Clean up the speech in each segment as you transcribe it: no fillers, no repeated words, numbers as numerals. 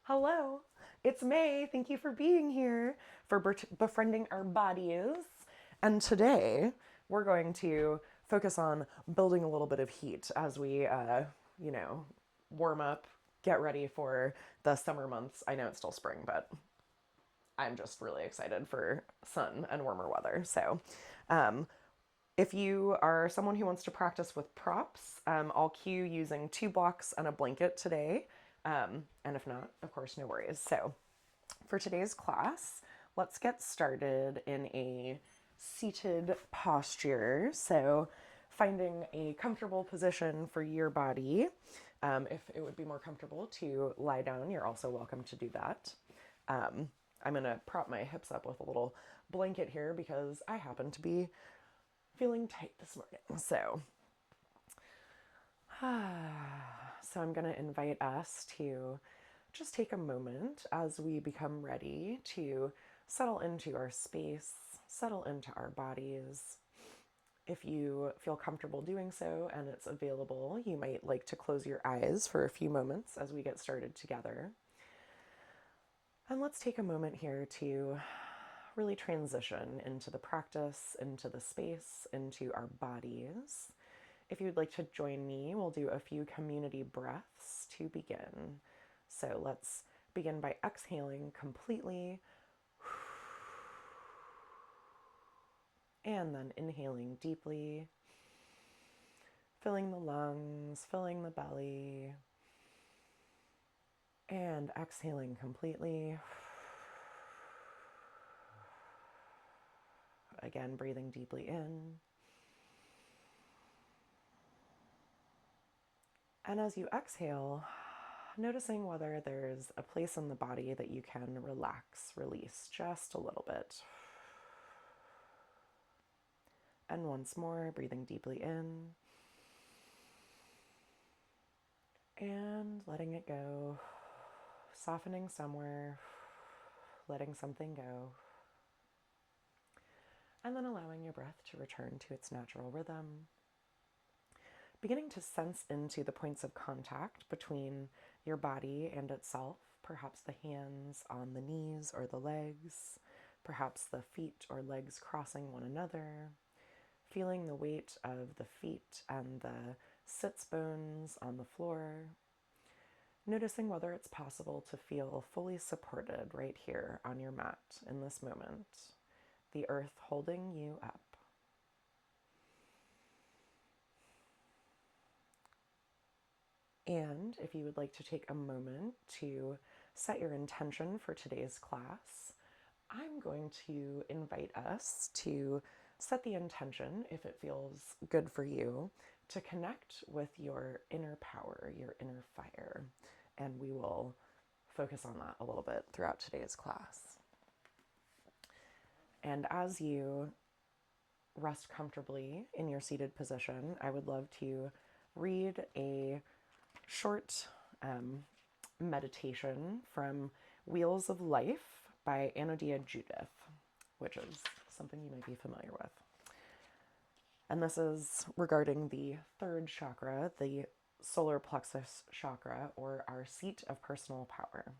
Hello, it's May. Thank you for being here, for befriending our bodies. And today we're going to focus on building a little bit of heat as we, you know, warm up, get ready for the summer months. I know it's still spring, but I'm just really excited for sun and warmer weather. So, if you are someone who wants to practice with props, I'll cue using 2 blocks and a blanket today. And if not, of course, no worries. So, for today's class, let's get started in a seated posture. So, finding a comfortable position for your body. If it would be more comfortable to lie down, you're also welcome to do that. I'm going to prop my hips up with a little blanket here because I happen to be feeling tight this morning. So I'm going to invite us to just take a moment as we become ready to settle into our space, settle into our bodies. If you feel comfortable doing so and it's available, you might like to close your eyes for a few moments as we get started together. And let's take a moment here to really transition into the practice, into the space, into our bodies. If you'd like to join me, we'll do a few community breaths to begin. So let's begin by exhaling completely and then inhaling deeply, filling the lungs, filling the belly, and exhaling completely. Again, breathing deeply in. And as you exhale, noticing whether there's a place in the body that you can relax, release just a little bit. And once more, breathing deeply in and letting it go, softening somewhere, letting something go, and then allowing your breath to return to its natural rhythm. Beginning to sense into the points of contact between your body and itself, perhaps the hands on the knees or the legs, perhaps the feet or legs crossing one another, feeling the weight of the feet and the sits bones on the floor, noticing whether it's possible to feel fully supported right here on your mat in this moment, the earth holding you up. And if you would like to take a moment to set your intention for today's class, I'm going to invite us to set the intention, if it feels good for you, to connect with your inner power, your inner fire. And we will focus on that a little bit throughout today's class. And as you rest comfortably in your seated position, I would love to read a short meditation from Wheels of Life by Anodia Judith, which is something you might be familiar with. And this is regarding the third chakra, the solar plexus chakra, or our seat of personal power.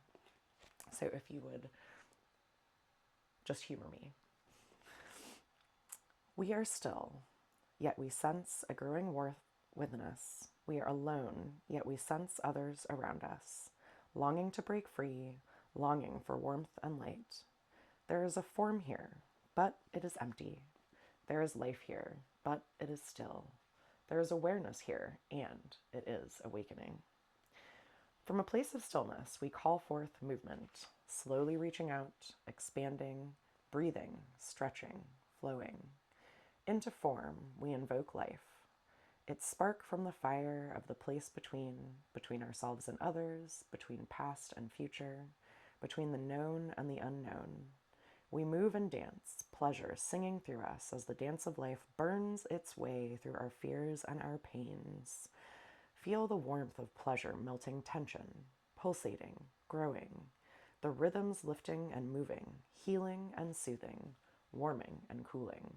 So if you would just humor me. We are still, yet we sense a growing warmth within us. We are alone, yet we sense others around us, longing to break free, longing for warmth and light. There is a form here, but it is empty. There is life here, but it is still. There is awareness here, and it is awakening. From a place of stillness, we call forth movement, slowly reaching out, expanding, breathing, stretching, flowing. Into form, we invoke life. Its spark from the fire of the place between ourselves and others, between past and future, between the known and the unknown. We move and dance, pleasure singing through us as the dance of life burns its way through our fears and our pains. Feel the warmth of pleasure melting tension, pulsating, growing, the rhythms lifting and moving, healing and soothing, warming and cooling.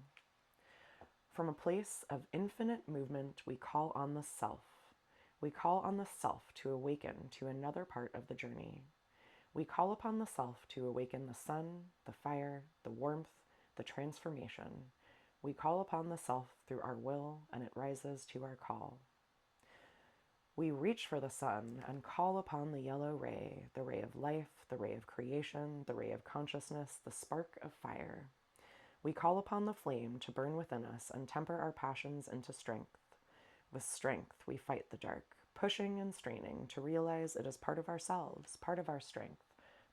From a place of infinite movement, we call on the self. We call on the self to awaken to another part of the journey. We call upon the self to awaken the sun, the fire, the warmth, the transformation. We call upon the self through our will, and it rises to our call. We reach for the sun and call upon the yellow ray, the ray of life, the ray of creation, the ray of consciousness, the spark of fire. We call upon the flame to burn within us and temper our passions into strength. With strength, we fight the dark, pushing and straining to realize it is part of ourselves, part of our strength,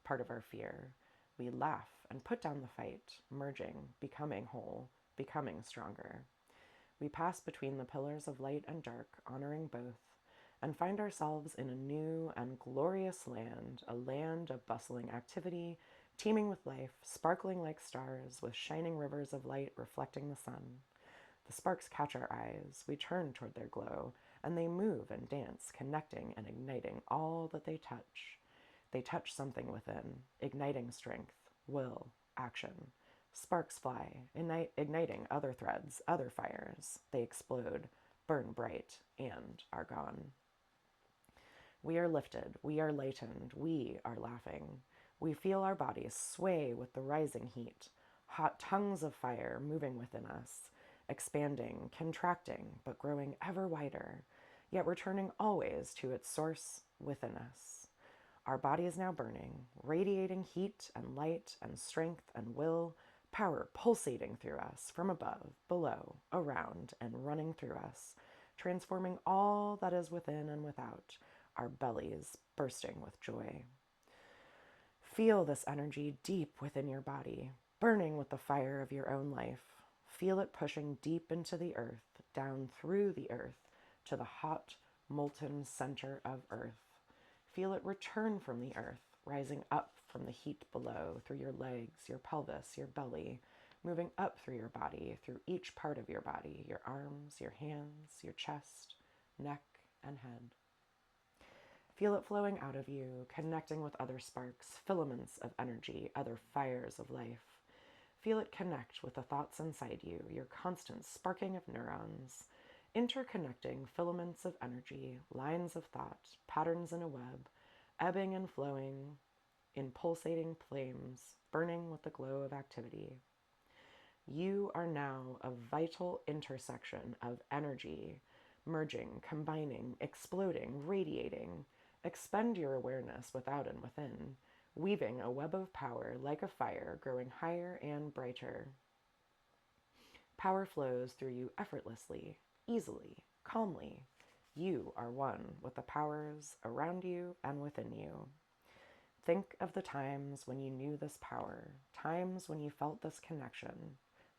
part of our fear. We laugh and put down the fight, merging, becoming whole, becoming stronger. We pass between the pillars of light and dark, honoring both, and find ourselves in a new and glorious land, a land of bustling activity, teeming with life, sparkling like stars, with shining rivers of light reflecting the sun. The sparks catch our eyes, we turn toward their glow, and they move and dance, connecting and igniting all that they touch. They touch something within, igniting strength, will, action. Sparks fly, igniting other threads, other fires. They explode, burn bright, and are gone. We are lifted, we are lightened, we are laughing. We feel our bodies sway with the rising heat, hot tongues of fire moving within us, expanding, contracting, but growing ever wider, yet returning always to its source within us. Our body is now burning, radiating heat and light and strength and will, power pulsating through us from above, below, around, and running through us, transforming all that is within and without, our bellies bursting with joy. Feel this energy deep within your body, burning with the fire of your own life. Feel it pushing deep into the earth, down through the earth, to the hot, molten center of earth. Feel it return from the earth, rising up from the heat below, through your legs, your pelvis, your belly, moving up through your body, through each part of your body, your arms, your hands, your chest, neck, and head. Feel it flowing out of you, connecting with other sparks, filaments of energy, other fires of life. Feel it connect with the thoughts inside you, your constant sparking of neurons, interconnecting filaments of energy, lines of thought, patterns in a web, ebbing and flowing in pulsating flames, burning with the glow of activity. You are now a vital intersection of energy, merging, combining, exploding, radiating. Expend your awareness without and within, weaving a web of power like a fire, growing higher and brighter. Power flows through you effortlessly, easily, calmly. You are one with the powers around you and within you. Think of the times when you knew this power, times when you felt this connection,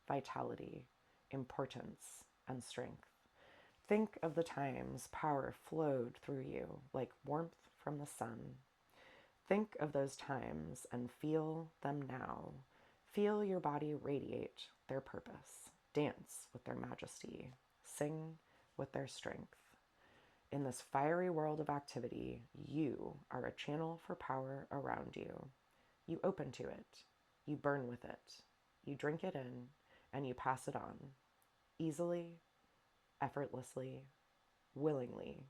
vitality, importance, and strength. Think of the times power flowed through you like warmth from the sun. Think of those times and feel them now. Feel your body radiate their purpose, dance with their majesty, sing with their strength. In this fiery world of activity, you are a channel for power around you. You open to it, you burn with it, you drink it in, and you pass it on, easily, effortlessly, willingly,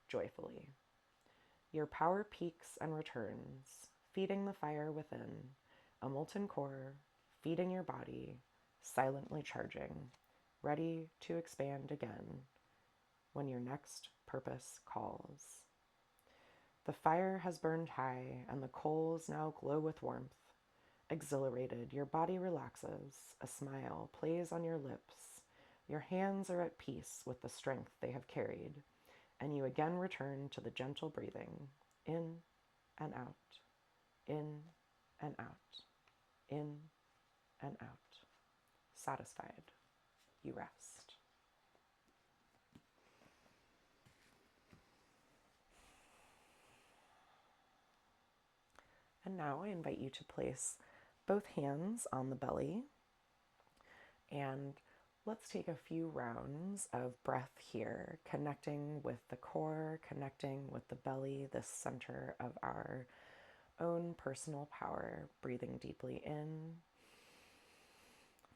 joyfully. Your power peaks and returns, feeding the fire within, a molten core, feeding your body, silently charging, ready to expand again when your next purpose calls. The fire has burned high, and the coals now glow with warmth. Exhilarated, your body relaxes, a smile plays on your lips. Your hands are at peace with the strength they have carried, and you again return to the gentle breathing, in and out, in and out, in and out. Satisfied, you rest. And now I invite you to place both hands on the belly, and let's take a few rounds of breath here, connecting with the core, connecting with the belly, the center of our own personal power. Breathing deeply in,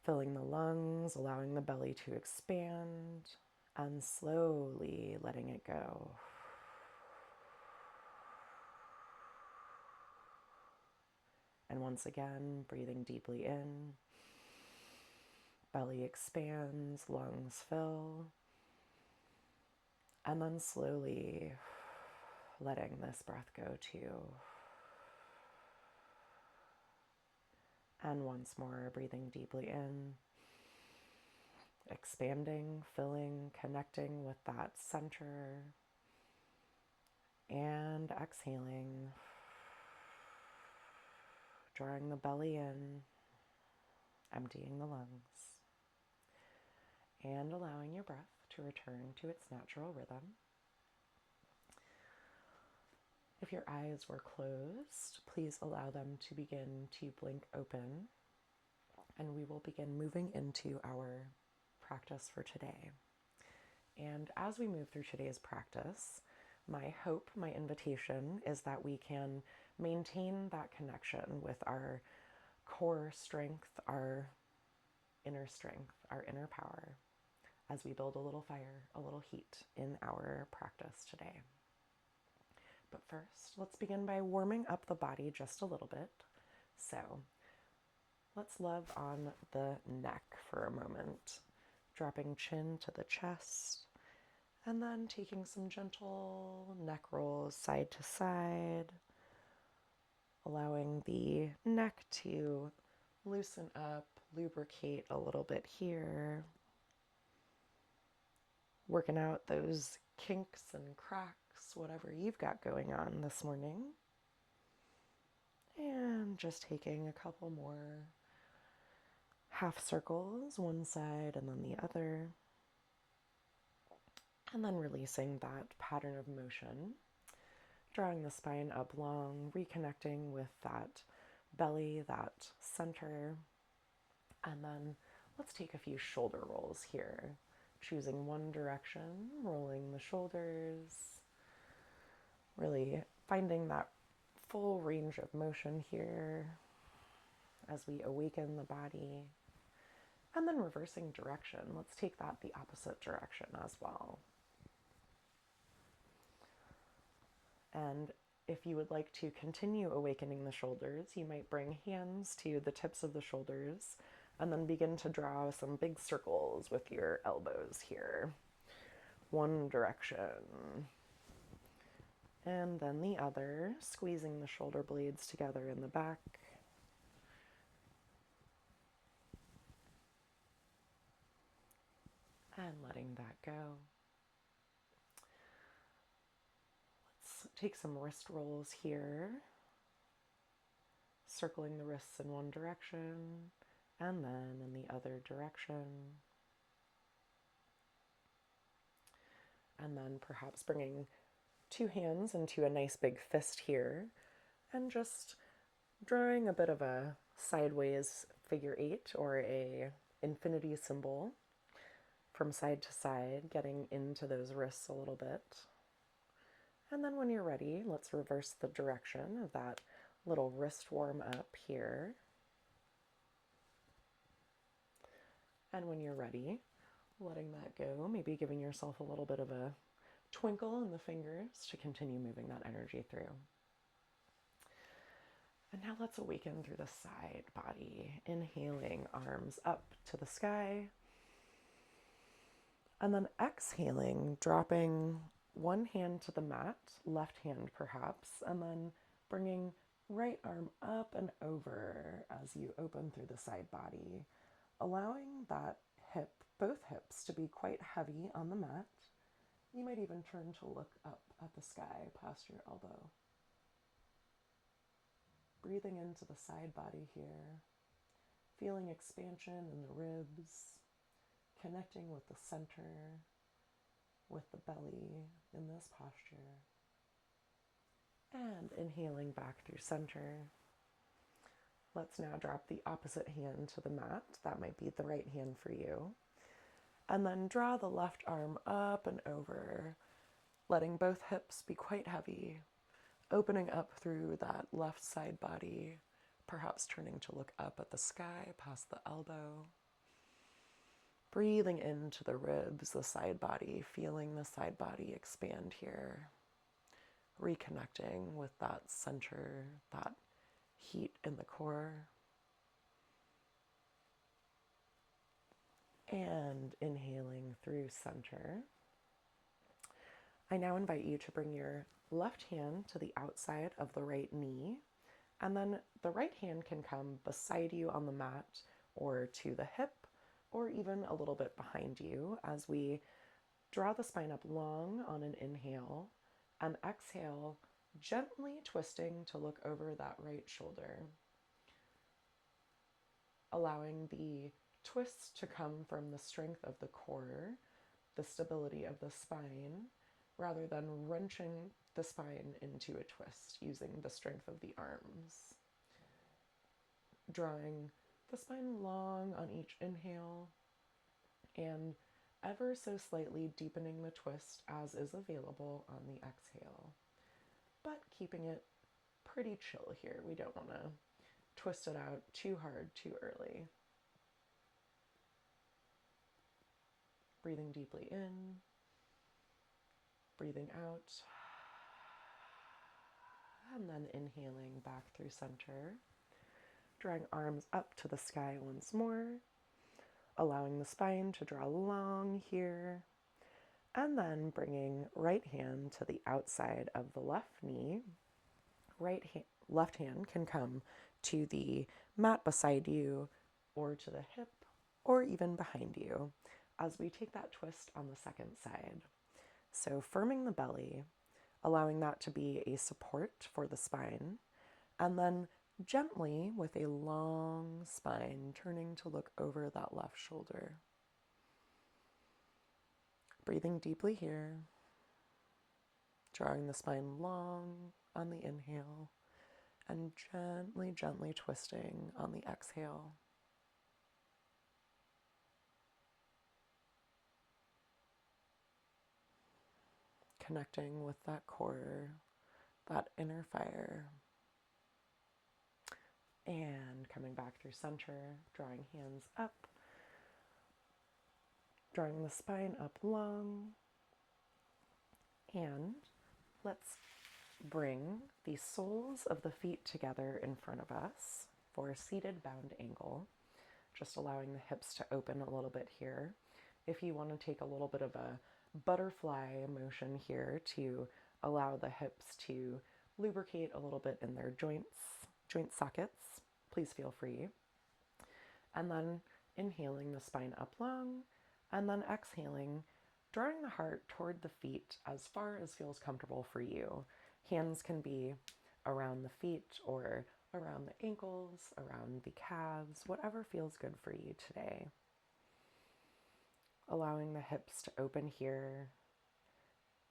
filling the lungs, allowing the belly to expand, and slowly letting it go. And once again, breathing deeply in, belly expands, lungs fill, and then slowly letting this breath go too. And once more, breathing deeply in, expanding, filling, connecting with that center, and exhaling, drawing the belly in, emptying the lungs, and allowing your breath to return to its natural rhythm. If your eyes were closed, please allow them to begin to blink open, and we will begin moving into our practice for today. And as we move through today's practice, my hope, my invitation is that we can maintain that connection with our core strength, our inner strength, our inner power, as we build a little fire, a little heat in our practice today. But first, let's begin by warming up the body just a little bit. So let's love on the neck for a moment, dropping chin to the chest, and then taking some gentle neck rolls side to side, allowing the neck to loosen up, lubricate a little bit here, working out those kinks and cracks, whatever you've got going on this morning. And just taking a couple more half circles, one side and then the other. And then releasing that pattern of motion, drawing the spine up long, reconnecting with that belly, that center. And then let's take a few shoulder rolls here. Choosing one direction, rolling the shoulders, really finding that full range of motion here as we awaken the body. And then reversing direction. Let's take that the opposite direction as well. And if you would like to continue awakening the shoulders, you might bring hands to the tips of the shoulders and then begin to draw some big circles with your elbows here. One direction. And then the other, squeezing the shoulder blades together in the back. And letting that go. Let's take some wrist rolls here. Circling the wrists in one direction and then in the other direction. And then perhaps bringing two hands into a nice big fist here and just drawing a bit of a sideways figure eight or a infinity symbol from side to side, getting into those wrists a little bit. And then when you're ready, let's reverse the direction of that little wrist warm up here. And when you're ready, letting that go, maybe giving yourself a little bit of a twinkle in the fingers to continue moving that energy through. And now let's awaken through the side body, inhaling, arms up to the sky. And then exhaling, dropping one hand to the mat, left hand perhaps, and then bringing right arm up and over as you open through the side body, allowing that hip, both hips, to be quite heavy on the mat. You might even turn to look up at the sky past your elbow. Breathing into the side body here, feeling expansion in the ribs, connecting with the center, with the belly in this posture. And inhaling back through center. Let's now drop the opposite hand to the mat. That might be the right hand for you. And then draw the left arm up and over, letting both hips be quite heavy, opening up through that left side body, perhaps turning to look up at the sky past the elbow. Breathing into the ribs, the side body, feeling the side body expand here. Reconnecting with that center, that heat in the core. And inhaling through center. I now invite you to bring your left hand to the outside of the right knee, and then the right hand can come beside you on the mat or to the hip or even a little bit behind you as we draw the spine up long on an inhale and exhale, gently twisting to look over that right shoulder. Allowing the twist to come from the strength of the core, the stability of the spine, rather than wrenching the spine into a twist using the strength of the arms. Drawing the spine long on each inhale and ever so slightly deepening the twist as is available on the exhale, but keeping it pretty chill here. We don't want to twist it out too hard too early. Breathing deeply in, breathing out, and then inhaling back through center. Drawing arms up to the sky once more, allowing the spine to draw long here, and then bringing right hand to the outside of the left knee. Left hand can come to the mat beside you or to the hip or even behind you as we take that twist on the second side. So firming the belly, allowing that to be a support for the spine, and then gently with a long spine turning to look over that left shoulder. Breathing deeply here, drawing the spine long on the inhale and gently, gently twisting on the exhale. Connecting with that core, that inner fire. And coming back through center, drawing hands up, drawing the spine up long. And let's bring the soles of the feet together in front of us for a seated bound angle, just allowing the hips to open a little bit here. If you want to take a little bit of a butterfly motion here to allow the hips to lubricate a little bit in their joint sockets, please feel free. And then inhaling the spine up long, and then exhaling, drawing the heart toward the feet as far as feels comfortable for you. Hands can be around the feet or around the ankles, around the calves, whatever feels good for you today. Allowing the hips to open here,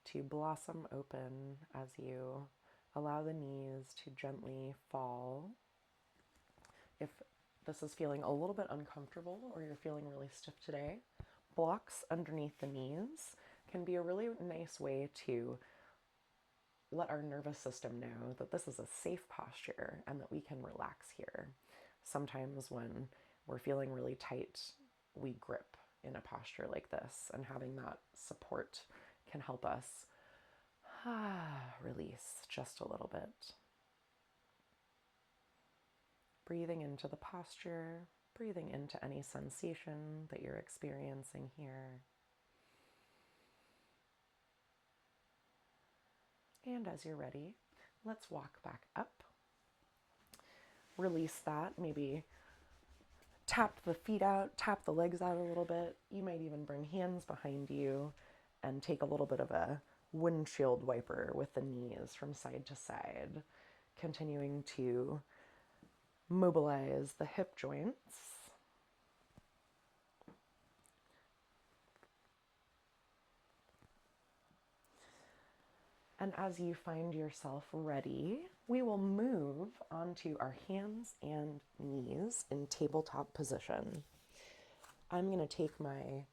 to blossom open as you allow the knees to gently fall. If this is feeling a little bit uncomfortable or you're feeling really stiff today, blocks underneath the knees can be a really nice way to let our nervous system know that this is a safe posture and that we can relax here. Sometimes when we're feeling really tight, we grip in a posture like this, and having that support can help us release just a little bit. Breathing into the posture, breathing into any sensation that you're experiencing here. And as you're ready, let's walk back up. Release that, maybe tap the feet out, tap the legs out a little bit. You might even bring hands behind you and take a little bit of a windshield wiper with the knees from side to side, continuing to mobilize the hip joints. And as you find yourself ready, we will move onto our hands and knees in tabletop position. I'm going to take my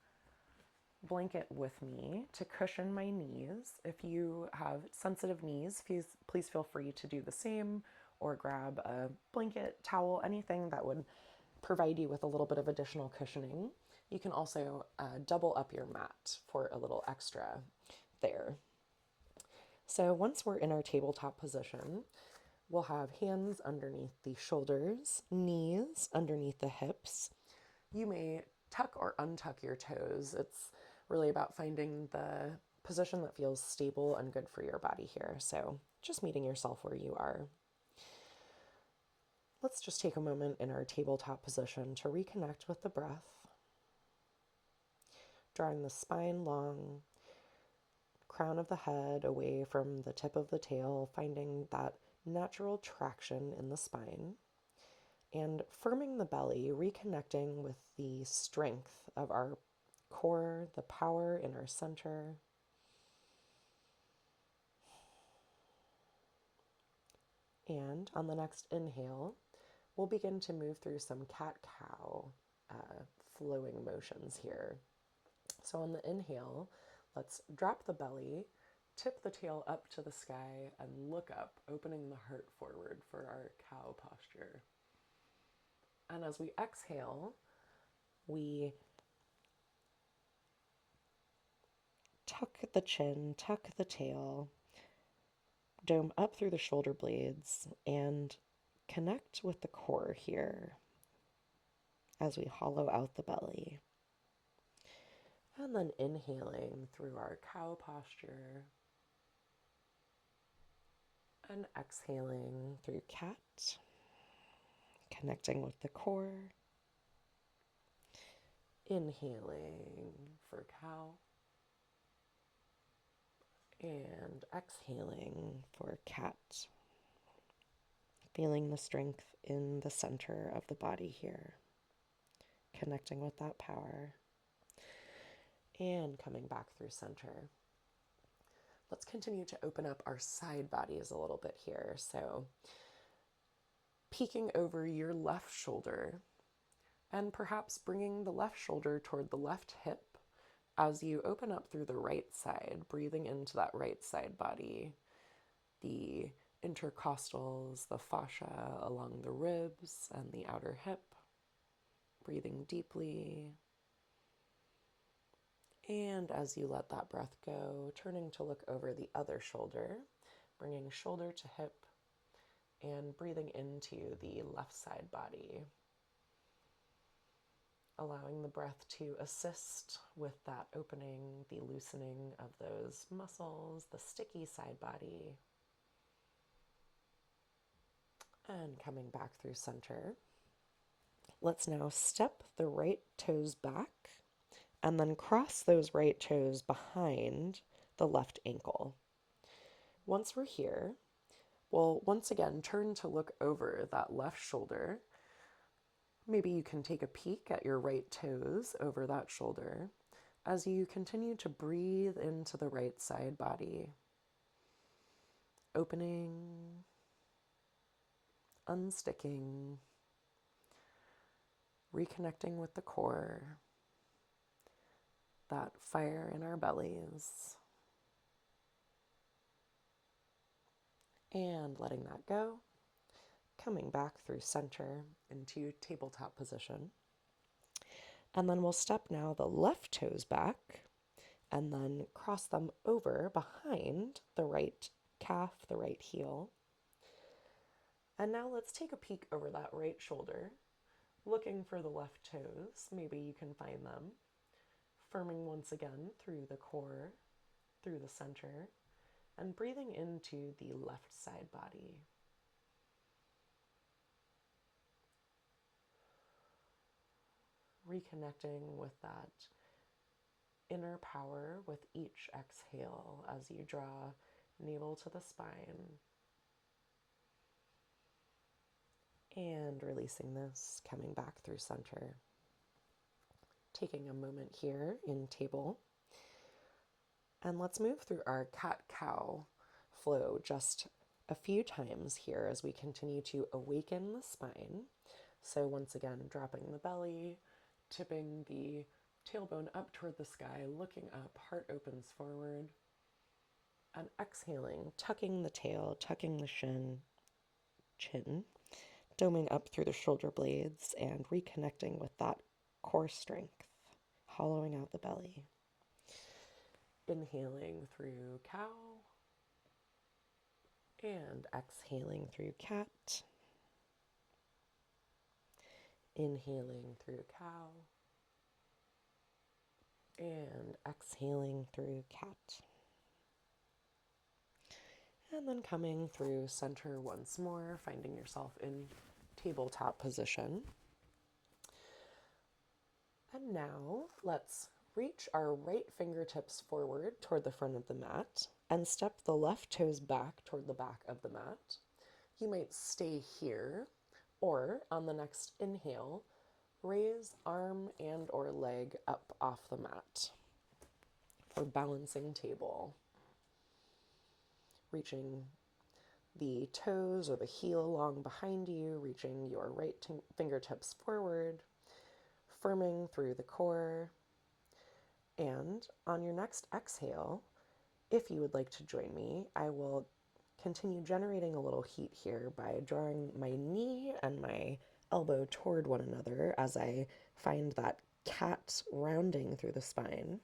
blanket with me to cushion my knees. If you have sensitive knees, please feel free to do the same, or grab a blanket, towel, anything that would provide you with a little bit of additional cushioning. You can also double up your mat for a little extra there. So once we're in our tabletop position, We'll have hands underneath the shoulders, knees underneath the hips. You may tuck or untuck your toes. It's really about finding the position that feels stable and good for your body here. So just meeting yourself where you are. Let's just take a moment in our tabletop position to reconnect with the breath, drawing the spine long, crown of the head away from the tip of the tail, finding that natural traction in the spine, and firming the belly, reconnecting with the strength of our core, the power in our center. And on the next inhale, we'll begin to move through some cat-cow flowing motions here. So on the inhale, let's drop the belly, tip the tail up to the sky, and look up, opening the heart forward for our cow posture. And as we exhale, we tuck the chin, tuck the tail, dome up through the shoulder blades, and connect with the core here as we hollow out the belly. And then inhaling through our cow posture and exhaling through cat, connecting with the core. Inhaling for cow and exhaling for cat. Feeling the strength in the center of the body here, connecting with that power and coming back through center. Let's continue to open up our side bodies a little bit here. So peeking over your left shoulder and perhaps bringing the left shoulder toward the left hip as you open up through the right side, breathing into that right side body, the intercostals, the fascia along the ribs and the outer hip, breathing deeply. And as you let that breath go, turning to look over the other shoulder, bringing shoulder to hip and breathing into the left side body. Allowing the breath to assist with that opening, the loosening of those muscles, the sticky side body. And coming back through center. Let's now step the right toes back and then cross those right toes behind the left ankle. Once we're here, we'll once again turn to look over that left shoulder. Maybe you can take a peek at your right toes over that shoulder as you continue to breathe into the right side body. Opening, unsticking, reconnecting with the core, that fire in our bellies, and letting that go, coming back through center into tabletop position. And then we'll step now the left toes back and then cross them over behind the right calf, the right heel. And now let's take a peek over that right shoulder, looking for the left toes. Maybe you can find them. Firming once again through the core, through the center, and breathing into the left side body. Reconnecting with that inner power with each exhale as you draw navel to the spine. And releasing this, coming back through center. Taking a moment here in table. And let's move through our cat-cow flow just a few times here as we continue to awaken the spine. So once again, dropping the belly, tipping the tailbone up toward the sky, looking up, heart opens forward. And exhaling, tucking the tail, tucking the chin, doming up through the shoulder blades and reconnecting with that core strength, hollowing out the belly. Inhaling through cow And exhaling through cat. Inhaling through cow. And exhaling through cat. And then coming through center once more, finding yourself in tabletop position. And now let's reach our right fingertips forward toward the front of the mat and step the left toes back toward the back of the mat. You might stay here, or on the next inhale, raise arm and or leg up off the mat for balancing table. Reaching the toes or the heel along behind you, reaching your right fingertips forward, firming through the core. And on your next exhale, if you would like to join me, I will continue generating a little heat here by drawing my knee and my elbow toward one another as I find that cat rounding through the spine.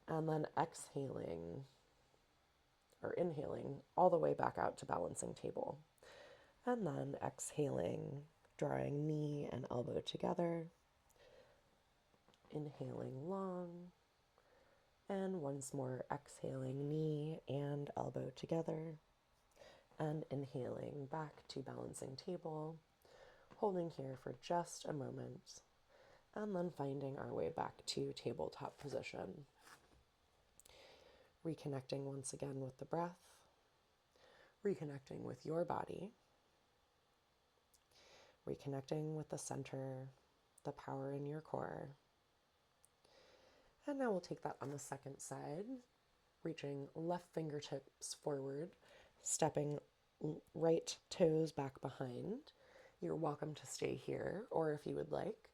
And then exhaling or inhaling all the way back out to balancing table. And then exhaling, drawing knee and elbow together. Inhaling long. And once more, exhaling knee and elbow together. And inhaling back to balancing table. Holding here for just a moment. And then finding our way back to tabletop position. Reconnecting once again with the breath. Reconnecting with your body. Reconnecting with the center, the power in your core. And now we'll take that on the second side, reaching left fingertips forward, stepping right toes back behind. You're welcome to stay here, or if you would like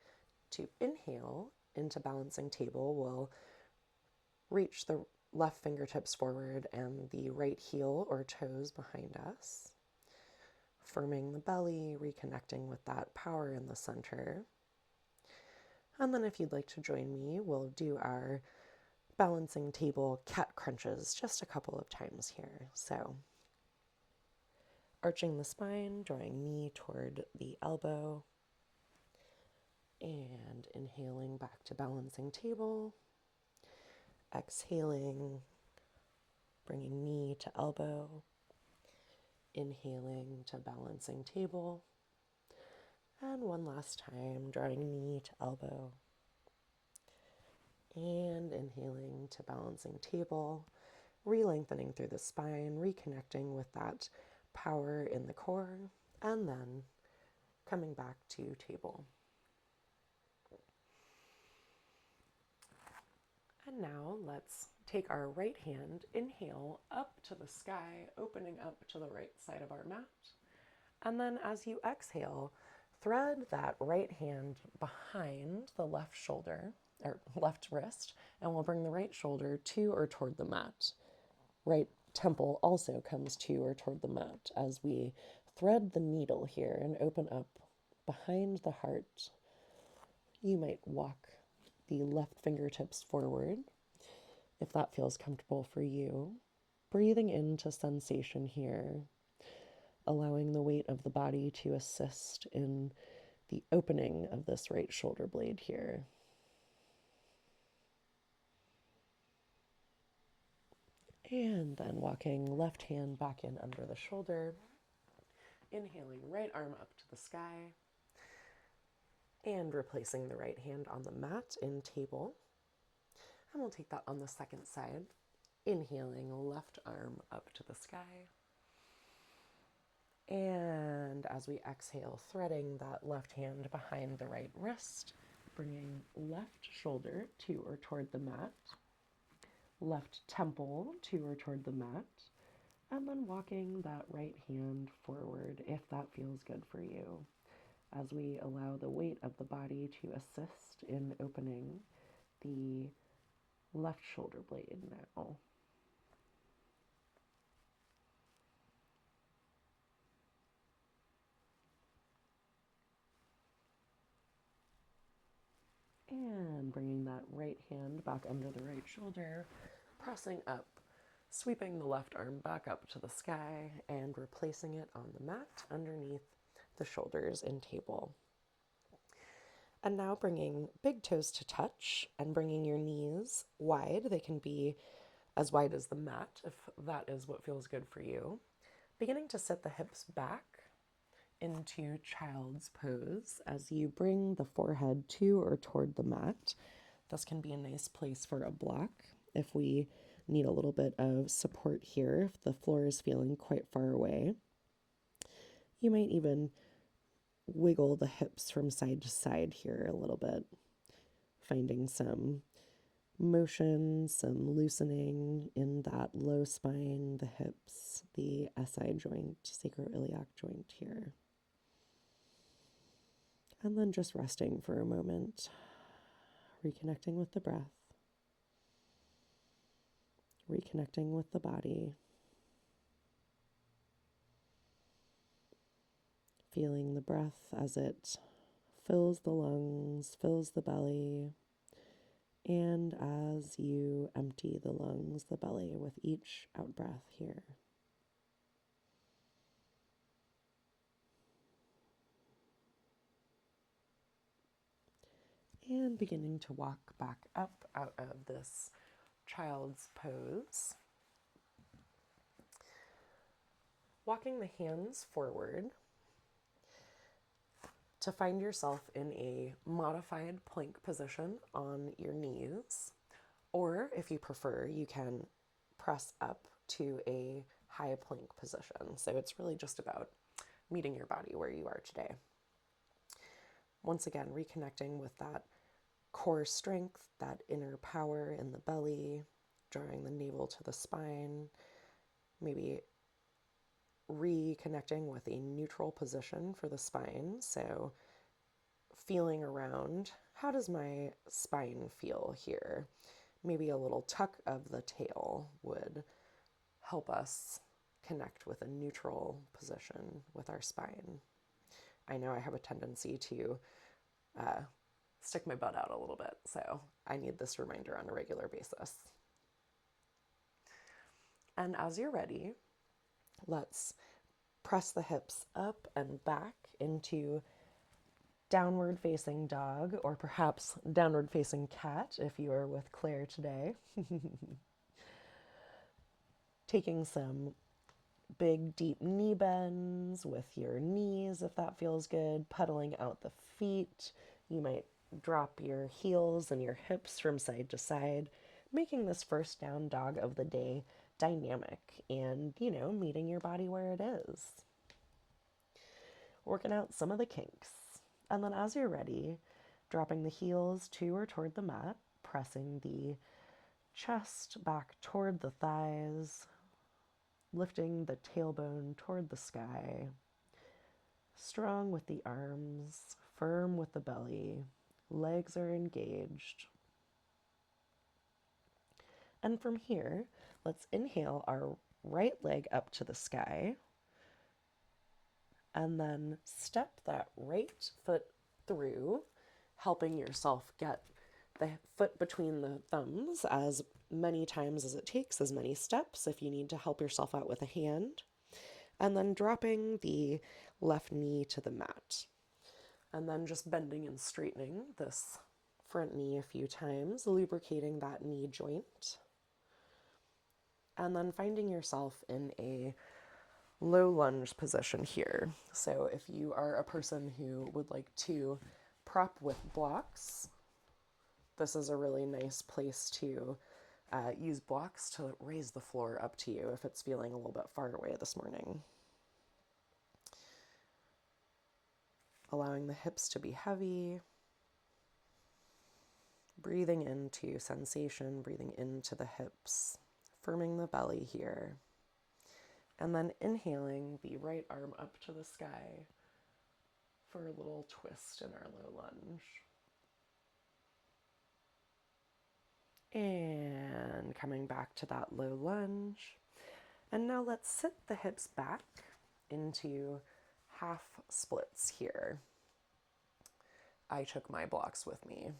to inhale into balancing table, we'll reach the left fingertips forward and the right heel or toes behind us, firming the belly, reconnecting with that power in the center. And then if you'd like to join me, we'll do our balancing table cat crunches just a couple of times here. So arching the spine, drawing knee toward the elbow, and inhaling back to balancing table. Exhaling, bringing knee to elbow. Inhaling to balancing table. And one last time, drawing knee to elbow. And inhaling to balancing table. Re-lengthening through the spine, reconnecting with that power in the core. And then coming back to table. And now let's take our right hand, inhale up to the sky, opening up to the right side of our mat. And then as you exhale, thread that right hand behind the left shoulder, or left wrist, and we'll bring the right shoulder to or toward the mat. Right temple also comes to or toward the mat as we thread the needle here and open up behind the heart. You might walk the left fingertips forward if that feels comfortable for you. Breathing into sensation here, allowing the weight of the body to assist in the opening of this right shoulder blade here. And then walking left hand back in under the shoulder, inhaling right arm up to the sky, and replacing the right hand on the mat in table. And we'll take that on the second side, inhaling left arm up to the sky. And as we exhale, threading that left hand behind the right wrist, bringing left shoulder to or toward the mat, left temple to or toward the mat, and then walking that right hand forward if that feels good for you, as we allow the weight of the body to assist in opening the left shoulder blade now. And bringing that right hand back under the right shoulder, pressing up Sweeping the left arm back up to the sky and replacing it on the mat underneath the shoulders in table. And now bringing big toes to touch and bringing your knees wide. They can be as wide as the mat if that is what feels good for you. Beginning to sit the hips back into child's pose as you bring the forehead to or toward the mat. This can be a nice place for a block if we need a little bit of support here, if the floor is feeling quite far away. You might even wiggle the hips from side to side here a little bit, finding some motion, some loosening in that low spine, the hips, the SI joint, sacroiliac joint here. And then just resting for a moment, reconnecting with the breath, reconnecting with the body, feeling the breath as it fills the lungs, fills the belly, and as you empty the lungs, the belly with each out breath here. And beginning to walk back up out of this child's pose. Walking the hands forward to find yourself in a modified plank position on your knees, or if you prefer, you can press up to a high plank position. So it's really just about meeting your body where you are today. Once again, reconnecting with that core strength, that inner power in the belly, drawing the navel to the spine, maybe reconnecting with a neutral position for the spine. So feeling around, how does my spine feel here? Maybe a little tuck of the tail would help us connect with a neutral position with our spine. I know I have a tendency to stick my butt out a little bit, so I need this reminder on a regular basis. And as you're ready, let's press the hips up and back into downward facing dog, or perhaps downward facing cat if you are with Claire today. Taking some big deep knee bends with your knees if that feels good, pedaling out the feet. You might drop your heels and your hips from side to side, making this first down dog of the day dynamic and, meeting your body where it is. Working out some of the kinks. And then as you're ready, dropping the heels to or toward the mat, pressing the chest back toward the thighs, lifting the tailbone toward the sky, strong with the arms, firm with the belly, legs are engaged. And from here, let's inhale our right leg up to the sky, and then step that right foot through, helping yourself get the foot between the thumbs as many times as it takes, as many steps if you need to help yourself out with a hand. And then dropping the left knee to the mat. And then just bending and straightening this front knee a few times, lubricating that knee joint. And then finding yourself in a low lunge position here. So if you are a person who would like to prop with blocks, this is a really nice place to use blocks to raise the floor up to you if it's feeling a little bit far away this morning. Allowing the hips to be heavy, breathing into sensation, breathing into the hips, firming the belly here. And then inhaling the right arm up to the sky for a little twist in our low lunge. And coming back to that low lunge. And now let's sit the hips back into half splits here. I took my blocks with me.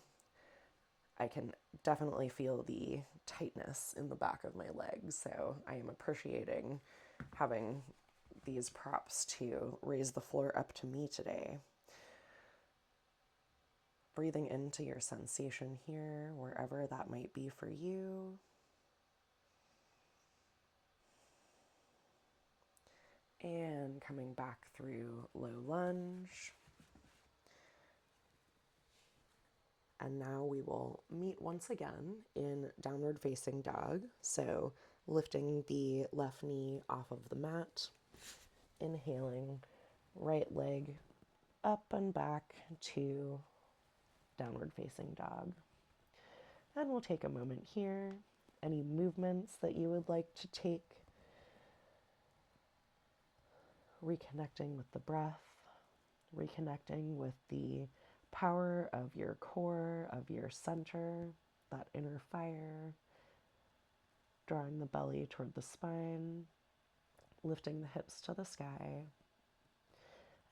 I can definitely feel the tightness in the back of my legs, so I am appreciating having these props to raise the floor up to me today. Breathing into your sensation here, wherever that might be for you. And coming back through low lunge. And now we will meet once again in downward facing dog. So lifting the left knee off of the mat, inhaling, right leg up and back to downward facing dog. And we'll take a moment here. Any movements that you would like to take, reconnecting with the breath, reconnecting with the power of your core, of your center, that inner fire, drawing the belly toward the spine, lifting the hips to the sky,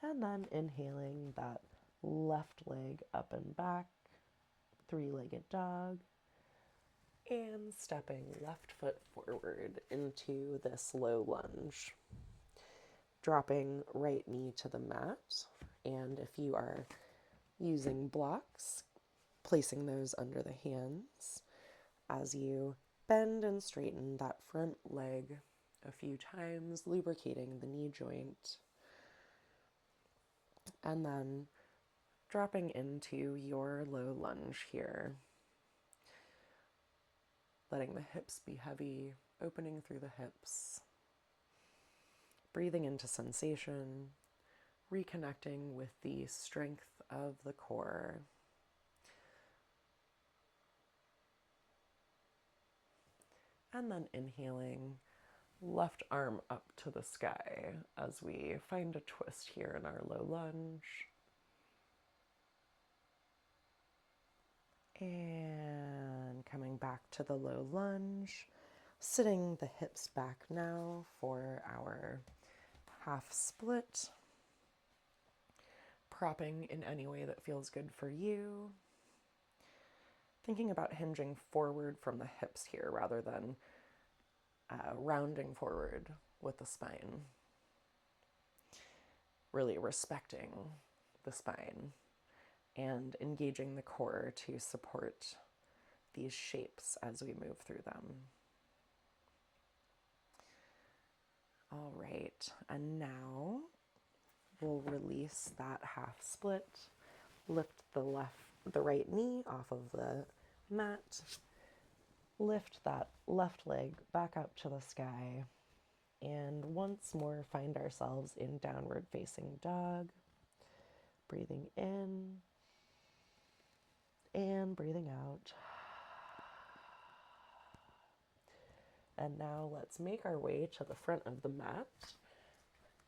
and then inhaling that left leg up and back, three-legged dog, and stepping left foot forward into this low lunge. Dropping right knee to the mat, and if you are using blocks, placing those under the hands as you bend and straighten that front leg a few times, lubricating the knee joint, and then dropping into your low lunge here, letting the hips be heavy, opening through the hips, breathing into sensation, reconnecting with the strength of the core. And then inhaling, left arm up to the sky as we find a twist here in our low lunge. And coming back to the low lunge, sitting the hips back now for our half split. Propping in any way that feels good for you. Thinking about hinging forward from the hips here rather than rounding forward with the spine. Really respecting the spine and engaging the core to support these shapes as we move through them. All right, and now we'll release that half split, lift the right knee off of the mat, lift that left leg back up to the sky, and once more find ourselves in downward facing dog, breathing in and breathing out. And now let's make our way to the front of the mat,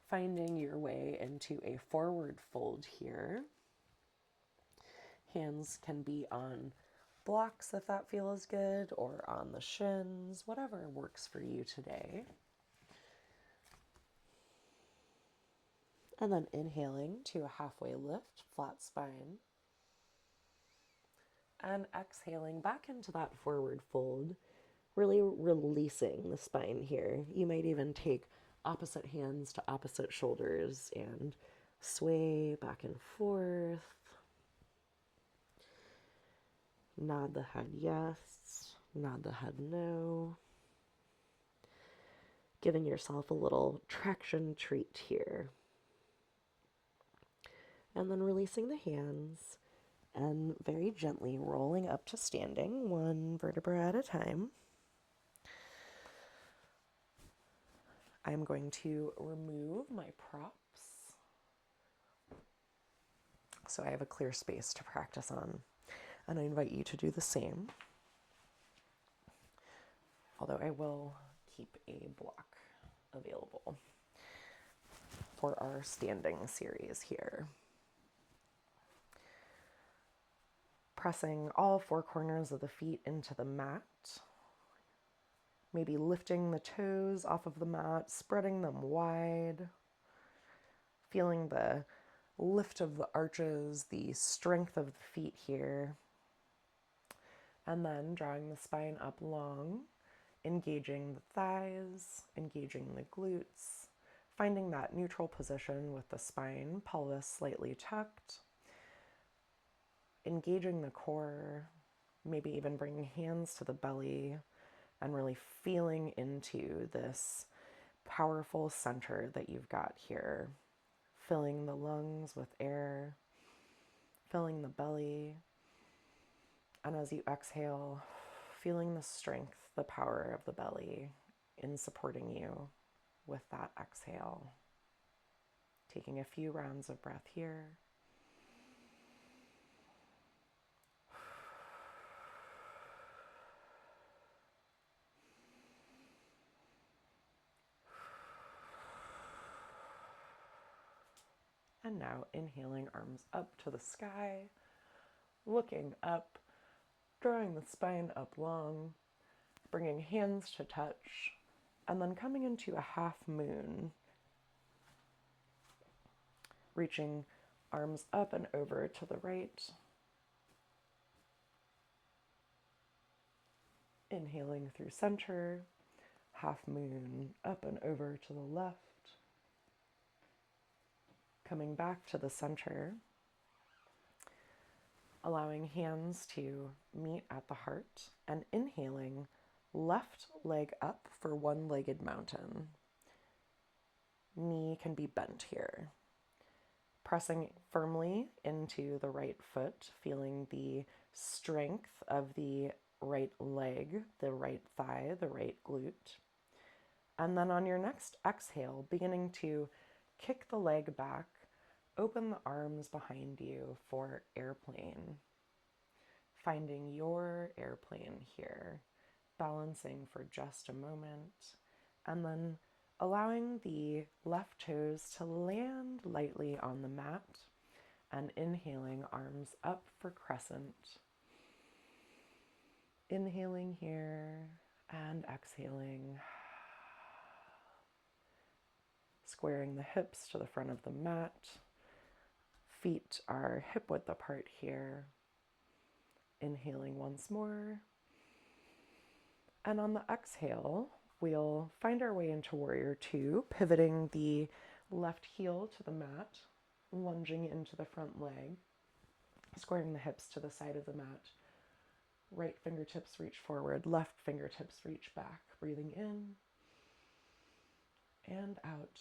finding your way into a forward fold here. Hands can be on blocks if that feels good, or on the shins, whatever works for you today. And then inhaling to a halfway lift, flat spine. And exhaling back into that forward fold, really releasing the spine here. You might even take opposite hands to opposite shoulders and sway back and forth. Nod the head yes, nod the head no. Giving yourself a little traction treat here. And then releasing the hands and very gently rolling up to standing, one vertebra at a time. I'm going to remove my props so I have a clear space to practice on. And I invite you to do the same, although I will keep a block available for our standing series here. Pressing all four corners of the feet into the mat, maybe lifting the toes off of the mat, spreading them wide, feeling the lift of the arches, the strength of the feet here. And then drawing the spine up long, engaging the thighs, engaging the glutes, finding that neutral position with the spine, pelvis slightly tucked, engaging the core, maybe even bringing hands to the belly and really feeling into this powerful center that you've got here, filling the lungs with air, filling the belly, and as you exhale, feeling the strength, the power of the belly in supporting you with that exhale. Taking a few rounds of breath here. And now inhaling, arms up to the sky, looking up, drawing the spine up long, bringing hands to touch, and then coming into a half moon, reaching arms up and over to the right, inhaling through center, half moon up and over to the left, coming back to the center, allowing hands to meet at the heart, and inhaling, left leg up for one-legged mountain. Knee can be bent here. Pressing firmly into the right foot, feeling the strength of the right leg, the right thigh, the right glute. And then on your next exhale, beginning to kick the leg back, open the arms behind you for airplane. Finding your airplane here, balancing for just a moment, and then allowing the left toes to land lightly on the mat, and inhaling, arms up for crescent. Inhaling here and exhaling. Squaring the hips to the front of the mat. Feet are hip width apart here. Inhaling once more. And on the exhale, we'll find our way into Warrior Two, pivoting the left heel to the mat, lunging into the front leg, squaring the hips to the side of the mat. Right fingertips reach forward, left fingertips reach back. Breathing in and out.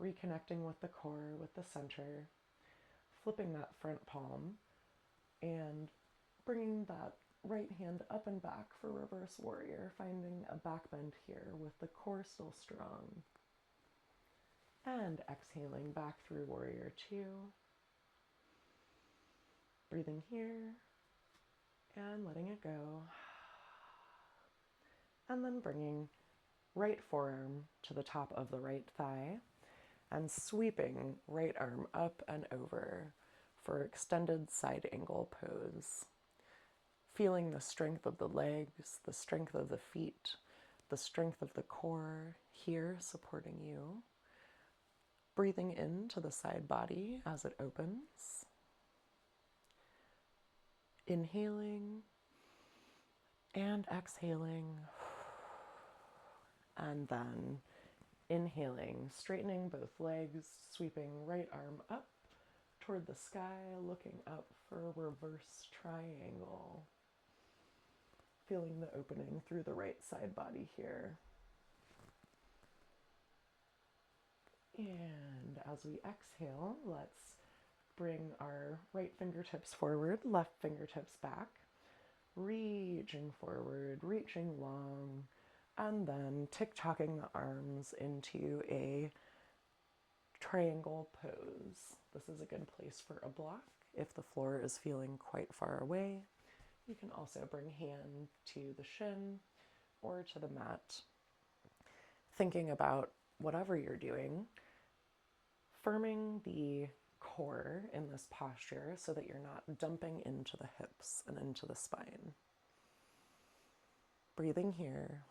Reconnecting with the core, with the center. Flipping that front palm and bringing that right hand up and back for reverse warrior, finding a back bend here with the core still strong. And exhaling back through Warrior Two. Breathing here and letting it go. And then bringing right forearm to the top of the right thigh and sweeping right arm up and over for extended side angle pose. Feeling the strength of the legs, the strength of the feet, the strength of the core here supporting you. Breathing into the side body as it opens. Inhaling and exhaling. And then inhaling, straightening both legs, sweeping right arm up toward the sky, looking up for a reverse triangle. Feeling the opening through the right side body here. And as we exhale, let's bring our right fingertips forward, left fingertips back, reaching forward, reaching long, and then tick-tocking the arms into a triangle pose. This is a good place for a block if the floor is feeling quite far away. You can also bring hand to the shin or to the mat. Thinking about whatever you're doing, firming the core in this posture so that you're not dumping into the hips and into the spine. Breathing here.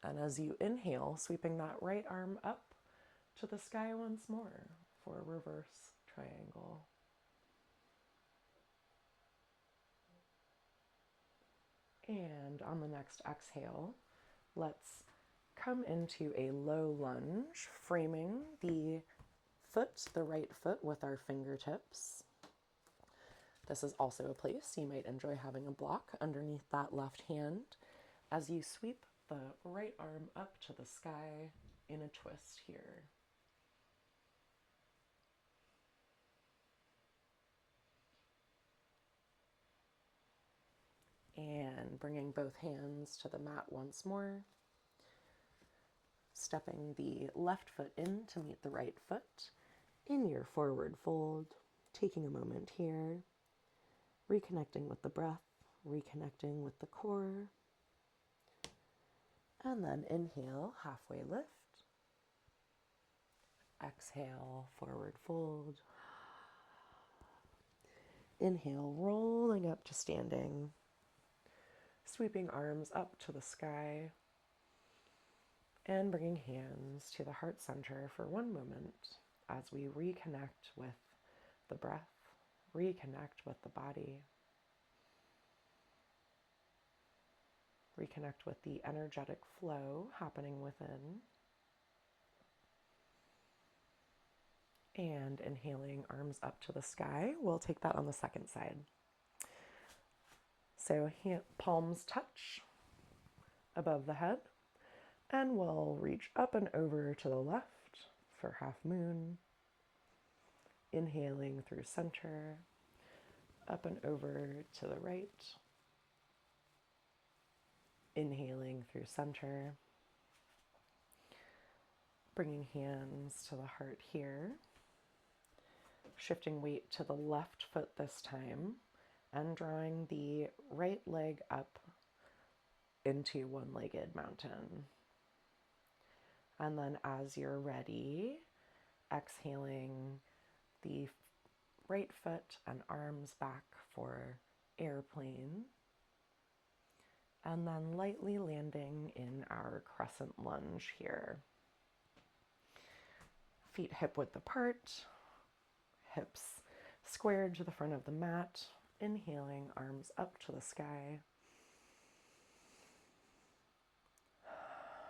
And as you inhale, sweeping that right arm up to the sky once more for a reverse triangle. And on the next exhale, let's come into a low lunge, framing the right foot with our fingertips. This is also a place you might enjoy having a block underneath that left hand as you sweep the right arm up to the sky in a twist here. And bringing both hands to the mat once more. Stepping the left foot in to meet the right foot in your forward fold. Taking a moment here. Reconnecting with the breath. Reconnecting with the core. And then inhale, halfway lift. Exhale, forward fold. Inhale, rolling up to standing. Sweeping arms up to the sky. And bringing hands to the heart center for one moment as we reconnect with the breath, reconnect with the body, reconnect with the energetic flow happening within. And inhaling, arms up to the sky. We'll take that on the second side. So palms touch above the head. And we'll reach up and over to the left for half moon. Inhaling through center, up and over to the right. Inhaling through center. Bringing hands to the heart here. Shifting weight to the left foot this time and drawing the right leg up into one-legged mountain. And then as you're ready, exhaling the right foot and arms back for airplane. And then lightly landing in our crescent lunge here. Feet hip-width apart, hips squared to the front of the mat. Inhaling, arms up to the sky.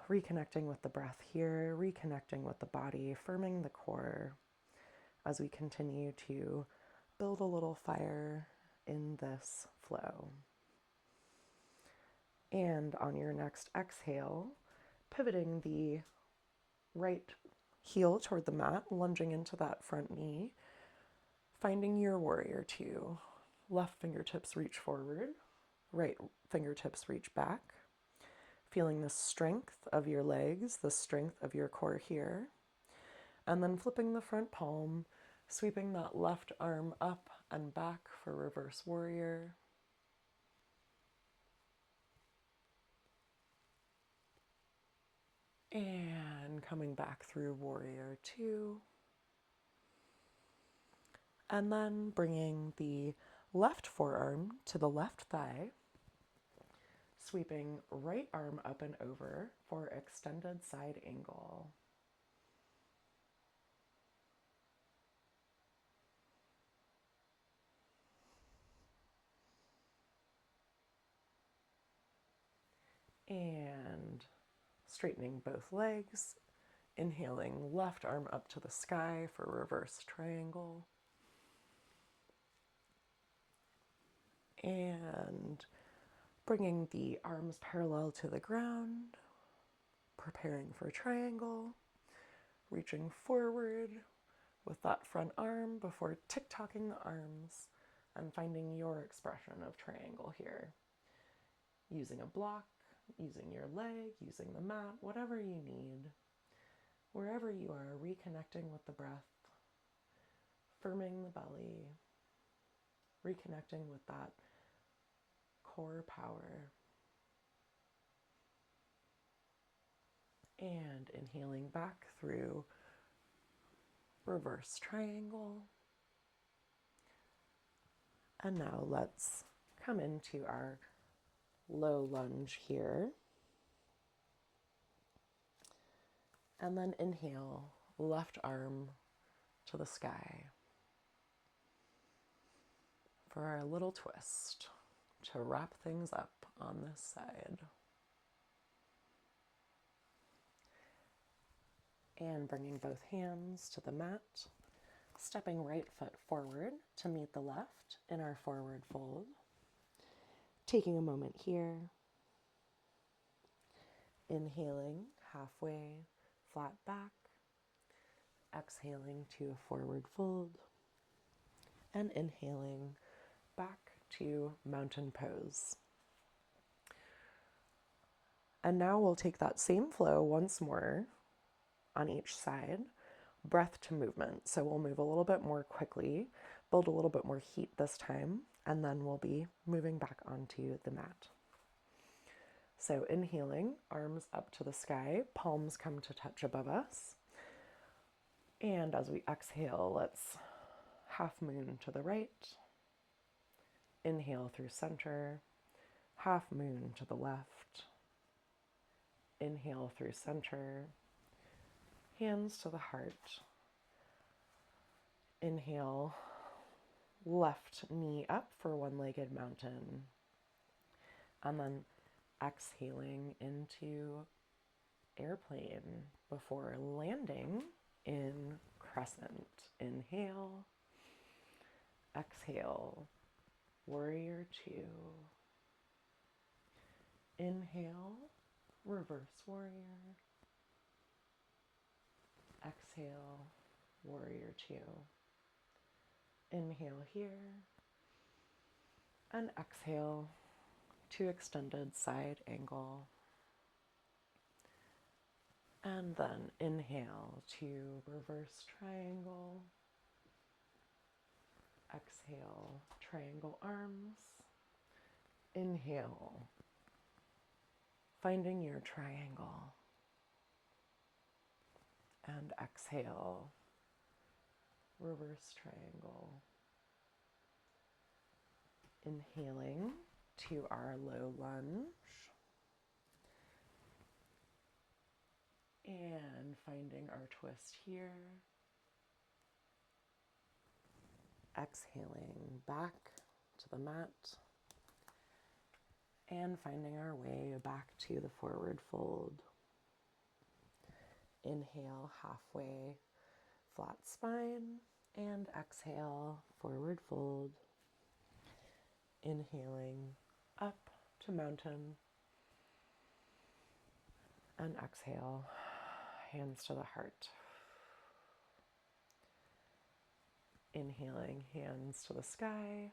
Reconnecting with the breath here, reconnecting with the body, firming the core as we continue to build a little fire in this flow. And on your next exhale, pivoting the right heel toward the mat, lunging into that front knee, finding your warrior two. Left fingertips reach forward, right fingertips reach back. Feeling the strength of your legs, the strength of your core here. And then flipping the front palm, sweeping that left arm up and back for reverse warrior. And coming back through warrior two. And then bringing the left forearm to the left thigh. Sweeping right arm up and over for extended side angle. And straightening both legs. Inhaling, left arm up to the sky for reverse triangle. And bringing the arms parallel to the ground, preparing for triangle, reaching forward with that front arm before tick-tocking the arms and finding your expression of triangle here. Using a block, using your leg, using the mat, whatever you need. Wherever you are, reconnecting with the breath, firming the belly, reconnecting with that core power. And inhaling back through reverse triangle. And now let's come into our low lunge here. And then inhale, left arm to the sky for our little twist. to wrap things up on this side. And bringing both hands to the mat, stepping right foot forward to meet the left in our forward fold. Taking a moment here, inhaling halfway, flat back, exhaling to a forward fold, and inhaling back to mountain pose. And now we'll take that same flow once more on each side, breath to movement. So we'll move a little bit more quickly, build a little bit more heat this time, and then we'll be moving back onto the mat. So inhaling, arms up to the sky, palms come to touch above us. And as we exhale, let's half moon to the right. Inhale through center, half moon to the left. Inhale through center, hands to the heart. Inhale, left knee up for one-legged mountain. And then exhaling into airplane before landing in crescent. Inhale, exhale, warrior two. Inhale, reverse warrior. Exhale, warrior two. Inhale here, and exhale to extended side angle. And then inhale to reverse triangle. Exhale, triangle arms. Inhale, finding your triangle. And exhale, reverse triangle. Inhaling to our low lunge. And finding our twist here. Exhaling back to the mat. And finding our way back to the forward fold. Inhale, halfway, flat spine. And exhale, forward fold. Inhaling up to mountain. And exhale, hands to the heart. Inhaling, hands to the sky.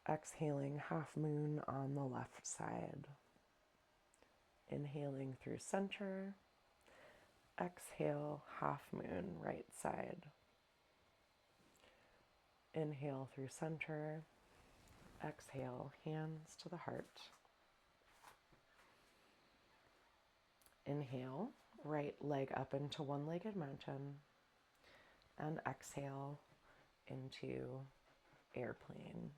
Exhaling, half moon on the left side. Inhaling through center. Exhale, half moon, right side. Inhale through center. Exhale, hands to the heart. Inhale, right leg up into one-legged mountain. And exhale into airplane.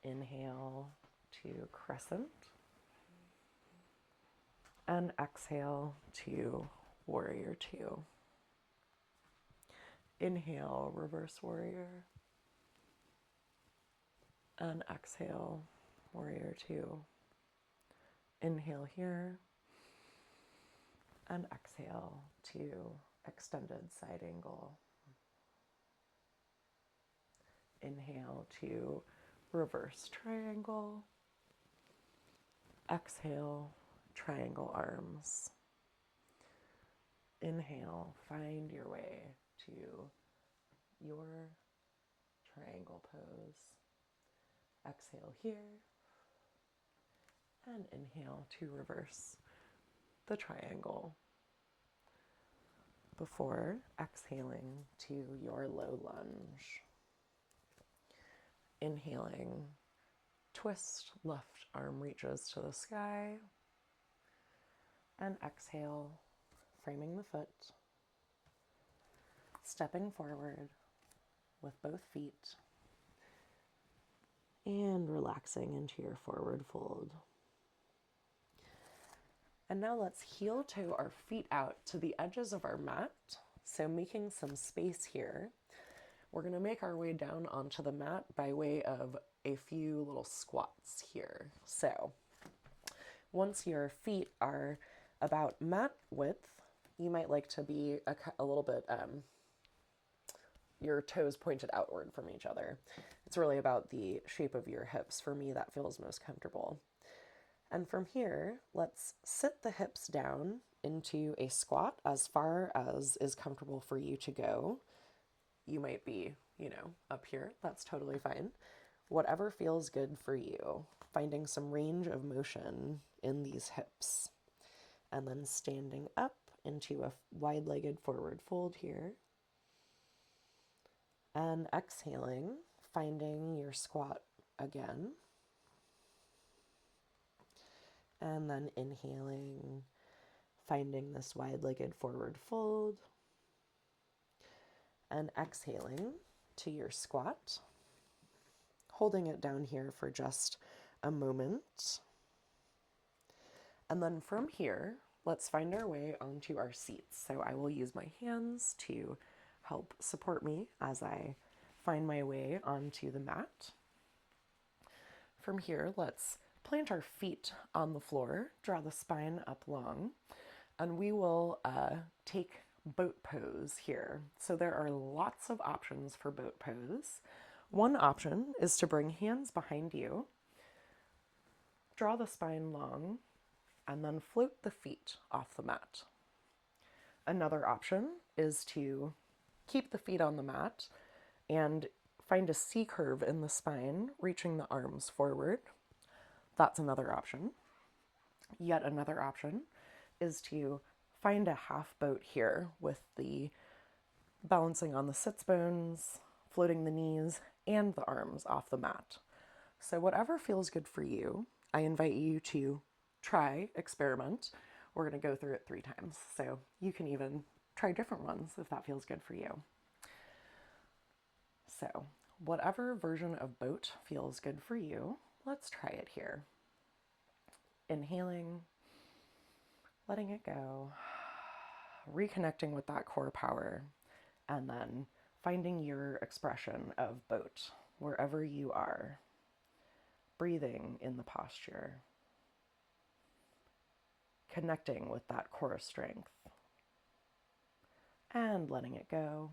Inhale to crescent. And exhale to warrior two. Inhale, reverse warrior. And exhale, warrior two. Inhale here. And exhale to extended side angle. Inhale to reverse triangle. Exhale, triangle arms. Inhale, find your way to your triangle pose. Exhale here. And inhale to reverse the triangle before exhaling to your low lunge. Inhaling, twist, left arm reaches to the sky. And exhale, framing the foot, stepping forward with both feet, and relaxing into your forward fold. And now let's heel toe our feet out to the edges of our mat. So making some space here. We're going to make our way down onto the mat by way of a few little squats here. So once your feet are about mat width, you might like to be a little bit, your toes pointed outward from each other. It's really about the shape of your hips. For me, that feels most comfortable. And from here, let's sit the hips down into a squat as far as is comfortable for you to go. You might be, up here. That's totally fine. Whatever feels good for you. Finding some range of motion in these hips. And then standing up into a wide-legged forward fold here. And exhaling, finding your squat again. And then inhaling, finding this wide-legged forward fold. And exhaling to your squat. Holding it down here for just a moment. And then from here, let's find our way onto our seats. So I will use my hands to help support me as I find my way onto the mat. From here, let's plant our feet on the floor, draw the spine up long, and we will take boat pose here. So there are lots of options for boat pose. One option is to bring hands behind you, draw the spine long, and then float the feet off the mat. Another option is to keep the feet on the mat and find a C curve in the spine, reaching the arms forward. That's another option. Yet another option is to find a half boat here with the balancing on the sits bones, floating the knees, and the arms off the mat. So whatever feels good for you, I invite you to try, experiment. We're going to go through it 3 times. So you can even try different ones if that feels good for you. So whatever version of boat feels good for you, let's try it here. Inhaling, letting it go, reconnecting with that core power, and then finding your expression of boat wherever you are. Breathing in the posture. Connecting with that core strength. And letting it go.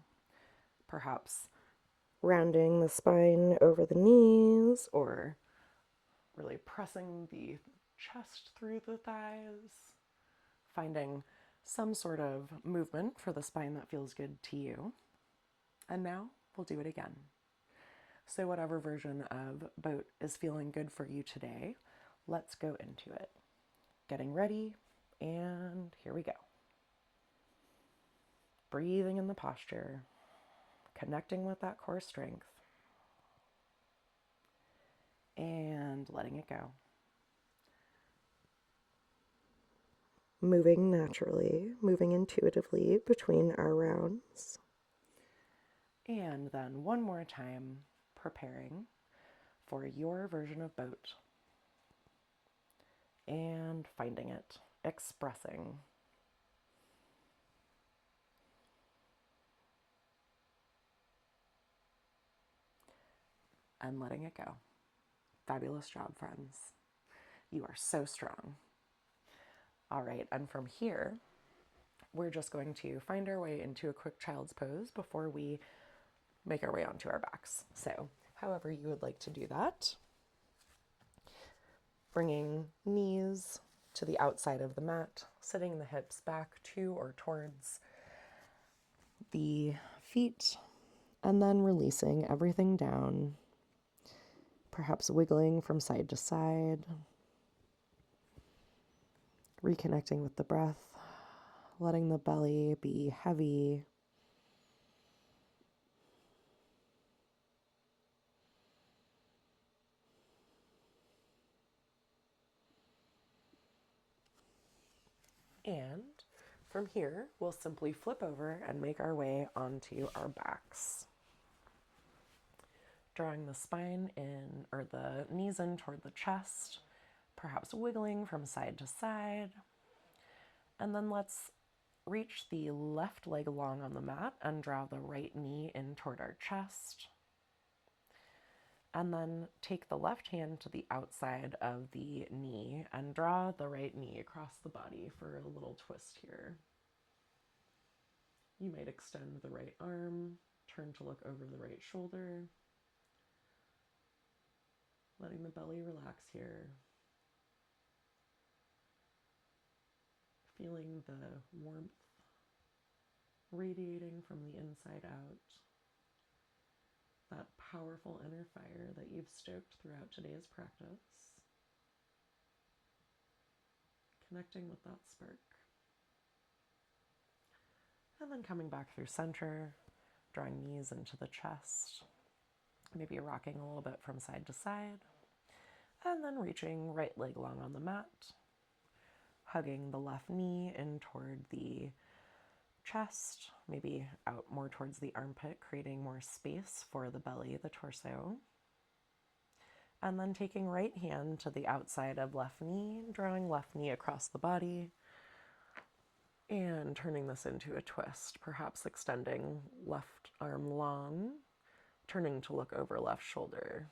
Perhaps rounding the spine over the knees, or really pressing the chest through the thighs. Finding some sort of movement for the spine that feels good to you. And now we'll do it again. So whatever version of boat is feeling good for you today, let's go into it. Getting ready, and here we go. Breathing in the posture, connecting with that core strength, and letting it go. Moving naturally, moving intuitively between our rounds. And then one more time, preparing for your version of boat. And finding it, expressing. And letting it go. Fabulous job, friends. You are so strong. All right, and from here, we're just going to find our way into a quick child's pose before we make our way onto our backs. So, however you would like to do that. Bringing knees to the outside of the mat, sitting the hips back to or towards the feet, and then releasing everything down, perhaps wiggling from side to side, reconnecting with the breath, letting the belly be heavy. And from here, we'll simply flip over and make our way onto our backs. Drawing the spine in, or the knees in toward the chest, perhaps wiggling from side to side. And then let's reach the left leg long on the mat and draw the right knee in toward our chest. And then take the left hand to the outside of the knee and draw the right knee across the body for a little twist here. You might extend the right arm, turn to look over the right shoulder, letting the belly relax here. Feeling the warmth radiating from the inside out. That powerful inner fire that you've stoked throughout today's practice. Connecting with that spark. And then coming back through center, drawing knees into the chest, maybe rocking a little bit from side to side, and then reaching right leg long on the mat, hugging the left knee in toward the chest, maybe out more towards the armpit, creating more space for the belly, the torso. And then taking right hand to the outside of left knee, drawing left knee across the body, and turning this into a twist, perhaps extending left arm long, turning to look over left shoulder.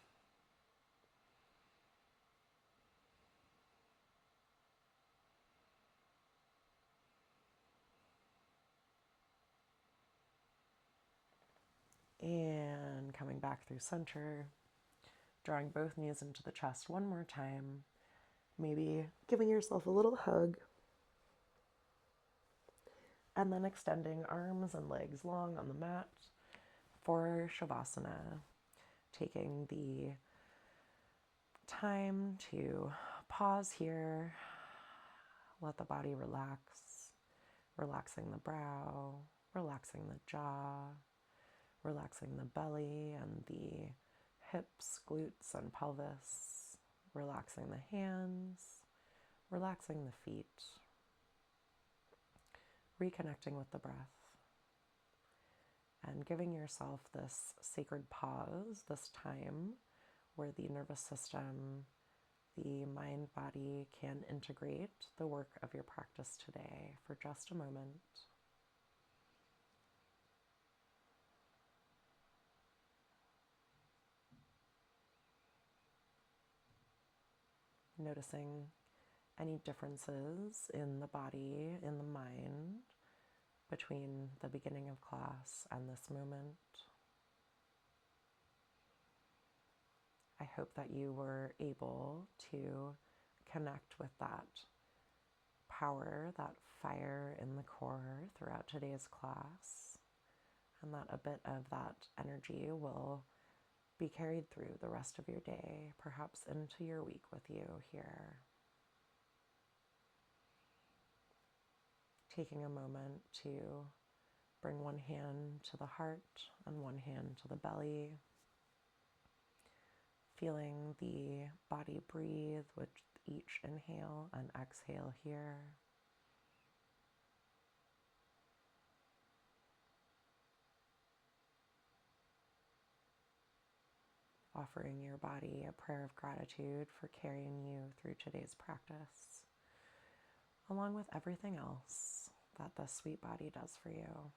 And coming back through center, drawing both knees into the chest one more time, maybe giving yourself a little hug, and then extending arms and legs long on the mat for Shavasana, taking the time to pause here, let the body relax, relaxing the brow, relaxing the jaw, relaxing the belly and the hips, glutes, and pelvis, relaxing the hands, relaxing the feet, reconnecting with the breath, and giving yourself this sacred pause, this time where the nervous system, the mind, body can integrate the work of your practice today for just a moment. Noticing any differences in the body, in the mind, between the beginning of class and this moment. I hope that you were able to connect with that power, that fire in the core throughout today's class, and that a bit of that energy will be carried through the rest of your day, perhaps into your week with you here. Taking a moment to bring one hand to the heart and one hand to the belly, feeling the body breathe with each inhale and exhale here. Offering your body a prayer of gratitude for carrying you through today's practice, along with everything else that the sweet body does for you.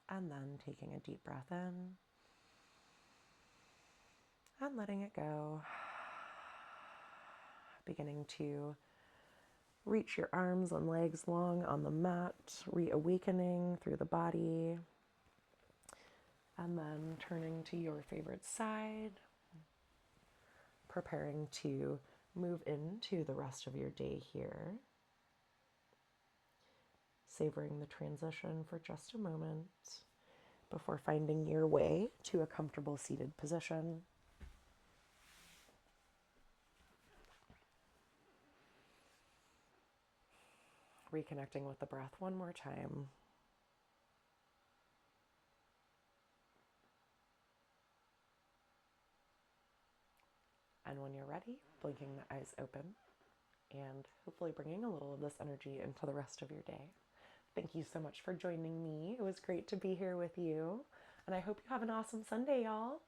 And then taking a deep breath in and letting it go. Beginning to reach your arms and legs long on the mat, reawakening through the body. And then turning to your favorite side, preparing to move into the rest of your day here. Savoring the transition for just a moment before finding your way to a comfortable seated position. Reconnecting with the breath one more time. And when you're ready, blinking the eyes open and hopefully bringing a little of this energy into the rest of your day. Thank you so much for joining me. It was great to be here with you. And I hope you have an awesome Sunday, y'all.